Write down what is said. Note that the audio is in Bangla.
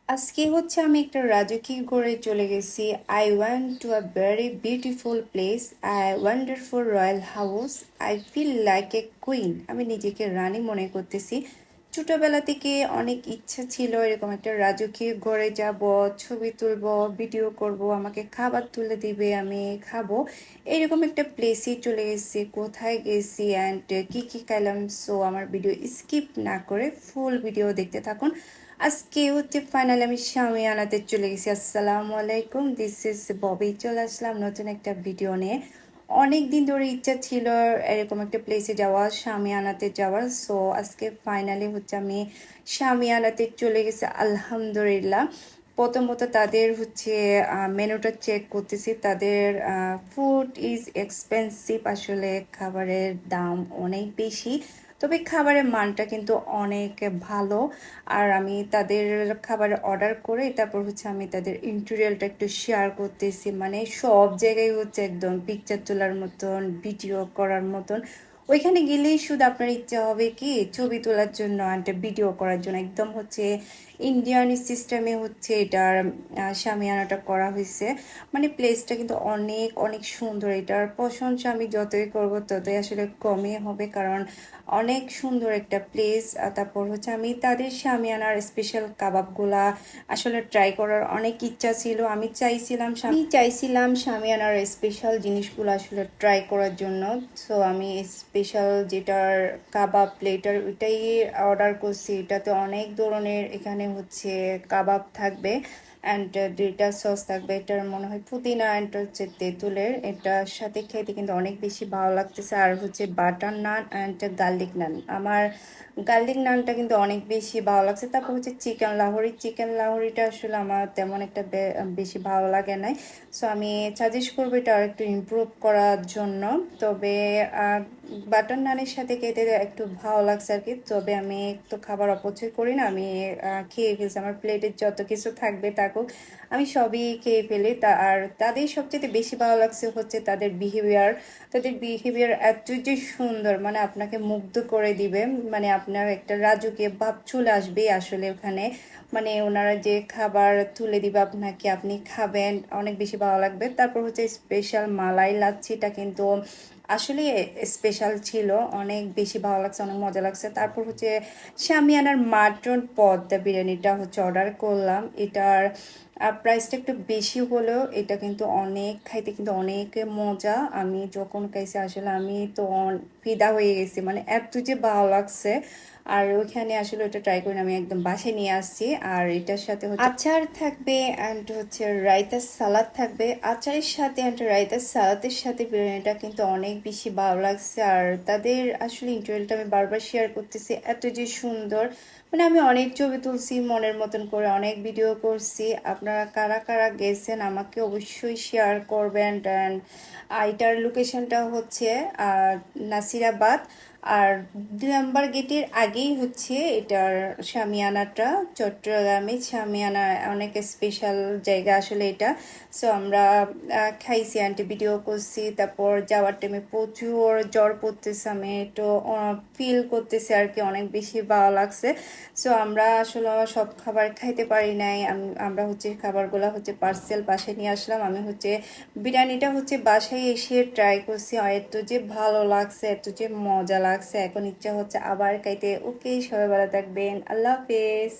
আজকে হচ্ছে আমি একটা রাজকীয় ঘরে চলে গেছি। I want to a very beautiful place, I wonderful royal house. I feel like a queen. আমি নিজেকে রানী মনে করতেছি। ছোটবেলা থেকে অনেক ইচ্ছা ছিল এরকম একটা রাজকীয় ঘরে যাব, ছবি তুলব, ভিডিও করব, আমাকে খাবার তুলে দিবে, আমি খাবো। এরকম একটা প্লেসে চলে গেছি। কোথায় গেছি অ্যান্ড কি কি খাইলাম, সো আমার ভিডিও স্কিপ না করে ফুল ভিডিও দেখতে থাকুন। আজকে হচ্ছে ফাইনালি আমি শামিয়ানাতে চলে গেছি। আসসালামু আলাইকুম, দিস ইজ ববি। চলে আসলাম নতুন একটা ভিডিও নিয়ে। অনেক দিন ধরে ইচ্ছা ছিল এরকম একটা প্লেসে যাওয়া, শামিয়ানাতে যাওয়ার। সো আজকে ফাইনালি হচ্ছে আমি শামিয়ানাতে চলে গেছি, আলহামদুলিল্লাহ। প্রথমত তাদের হচ্ছে মেনুটা চেক করতেছি। তাদের ফুড ইজ এক্সপেন্সিভ, আসলে খাবারের দাম অনেক বেশি, তবে খাবারের মানটা কিন্তু অনেক ভালো। আর আমি তাদের খাবার অর্ডার করে তারপর হচ্ছে আমি তাদের ইন্টেরিয়রটা একটু শেয়ার করতেছি। মানে সব জায়গায় হচ্ছে একদম পিকচার তোলার মতন, ভিডিও করার মতন। ওইখানে গেলেই শুধু আপনার ইচ্ছা হবে কি ছবি তোলার জন্য একটা ভিডিও করার জন্য। একদম হচ্ছে ইন্ডিয়ান সিস্টেমে হচ্ছে এটার শামিয়ানাটা করা হয়েছে। মানে প্লেসটা কিন্তু অনেক অনেক সুন্দর। এটার প্রশংসা আমি যতই করব ততই আসলে কমই হবে, কারণ অনেক সুন্দর একটা প্লেস। তারপর হচ্ছে আমি তাদের শামিয়ানার স্পেশাল কাবাবগুলা আসলে ট্রাই করার অনেক ইচ্ছা ছিল। আমি চাইছিলাম শামিয়ানার স্পেশাল জিনিসগুলো আসলে ট্রাই করার জন্য। সো আমি স্পেশাল যেটার কাবাব প্লেটার ওইটাই অর্ডার করছি। এটাতে অনেক ধরনের এখানে হচ্ছে কাবাব থাকবে অ্যান্ড দুইটা সস থাকবে। এটার মনে হয় পুদিনা অ্যান্ড হচ্ছে তেঁতুলের। এটার সাথে খেতে কিন্তু অনেক বেশি ভালো লাগতেছে। আর হচ্ছে বাটার নান অ্যান্ড গার্লিক নান। আমার গার্লিক নানটা কিন্তু অনেক বেশি ভালো লাগছে। তারপর হচ্ছে চিকেন লাহোরি। চিকেন লাহোরিটা আসলে আমার তেমন একটা বেশি ভালো লাগে নাই। সো আমি সাজেস্ট করবো এটা আর একটু ইমপ্রুভ করার জন্য। তবে বাটার নানের সাথে খেতে একটু ভালো লাগছে আর কি। তবে আমি তো খাবার অপচয় করি না, আমি খেয়ে ফেলছি। আমার প্লেটে যত কিছু থাকবে থাকুক, আমি সবই খেয়ে ফেলি। আর তাদের সবচেয়ে বেশি ভালো লাগছে হচ্ছে তাদের বিহেভিয়ার। তাদের বিহেভিয়ার এত যে সুন্দর, মানে আপনাকে মুগ্ধ করে দিবে। মানে আপনার একটা রাজকীয় ভাব চলে আসবে আসলে ওখানে। মানে ওনারা যে খাবার তুলে দিবে আপনাকে, আপনি খাবেন, অনেক বেশি ভালো লাগবে। তারপর হচ্ছে স্পেশাল মালাই লাচ্ছিটা কিন্তু আসলে স্পেশাল ছিল, অনেক বেশি ভালো লাগছে, অনেক মজা লাগছে। তারপর হচ্ছে শামিয়ানার মাটন পদ্মা বিরিয়ানিটা হচ্ছে অর্ডার করলাম। এটার প্রাইসটা একটু বেশি হলেও এটা কিন্তু অনেক খাইতে কিন্তু অনেক মজা। আমি যখন খাইছি আসলে আমি তো ফিদা হয়ে গেছি, মানে এত যে ভালো লাগছে। আর ওইখানে আসলে ওটা ট্রাই করে আমি একদম বাসায় নিয়ে আসছি। আর এটার সাথে হচ্ছে আচার থাকবে অ্যান্ড হচ্ছে রায়তার সালাদ থাকবে। আচারের সাথে অ্যান্ড রায়তার সালাদের সাথে বিরিয়ানিটা কিন্তু অনেক বেশি ভালো লাগছে। আর তাদের আসলে ইন্টারভিউটা আমি বারবার শেয়ার করতেছি, এত যে সুন্দর। মানে আমি অনেক ছবি তুলছি মনের মতন করে, অনেক ভিডিও করছি। আপনারা কারা কারা গেছেন আমাকে অবশ্যই শেয়ার করবেন। অ্যান্ড এটার লোকেশনটা হচ্ছে নাসিরাবাদ। আর 2 নম্বর গেটের আগেই হচ্ছে এটার শামিয়ানাটা। চট্টগ্রামে শামিয়ানা অনেক স্পেশাল জায়গা আসলে এটা। সো আমরা খাইছি অ্যান্ড ভিডিও করছি। তারপর যাওয়ার টাইমে প্রচুর জ্বর পড়তেছে, আমি একটু ফিল করতেছি আর কি, অনেক বেশি ভালো লাগছে। সো আমরা আসলে সব খাবার খাইতে পারি নাই। আমরা হচ্ছে খাবারগুলো হচ্ছে পার্সেল বাসায় নিয়ে আসলাম। আমি হচ্ছে বিরিয়ানিটা হচ্ছে বাসায় এসে ট্রাই করছি, আর এত যে ভালো লাগছে, এত যে মজা লাগছে, এখন ইচ্ছা হচ্ছে আবার খাইতে। ওকে, সবাই ভালো থাকবেন, আল্লাহ হাফেজ।